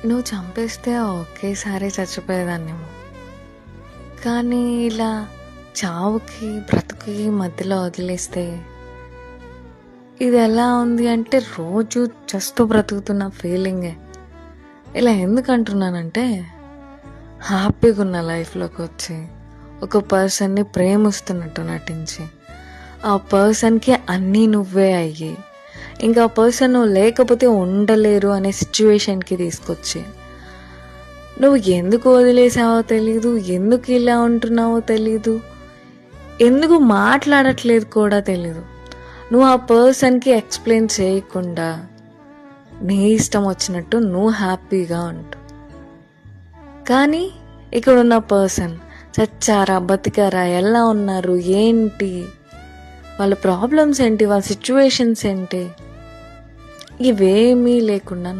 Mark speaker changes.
Speaker 1: నువ్వు చంపేస్తే ఒకేసారి చచ్చిపోయేదాన్నేమో. కానీ ఇలా చావుకి బ్రతుకుకి మధ్యలో వదిలేస్తే ఇది ఎలా ఉంది అంటే రోజు చస్తూ బ్రతుకుతున్న ఫీలింగే. ఇలా ఎందుకు అంటున్నానంటే హ్యాపీగా ఉన్న లైఫ్లోకి వచ్చి ఒక పర్సన్ని ప్రేమిస్తున్నట్టు నటించి ఆ పర్సన్కి అన్నీ నువ్వే అయ్యి ఇంకా ఆ పర్సన్ నువ్వు లేకపోతే ఉండలేరు అనే సిచ్యువేషన్కి తీసుకొచ్చి నువ్వు ఎందుకు వదిలేసావో తెలీదు, ఎందుకు ఇలా ఉంటున్నావో తెలీదు, ఎందుకు మాట్లాడట్లేదు కూడా తెలీదు. నువ్వు ఆ పర్సన్కి ఎక్స్ప్లెయిన్ చేయకుండా నీ ఇష్టం వచ్చినట్టు నువ్వు హ్యాపీగా ఉంటు. కానీ ఇక్కడున్న పర్సన్ చచ్చారా బతికారా, ఎలా ఉన్నారు, ఏంటి వాళ్ళ ప్రాబ్లమ్స్ ఏంటి, వాళ్ళ సిచ్యువేషన్స్ ఏంటి, ఇవేమీ లేకుండా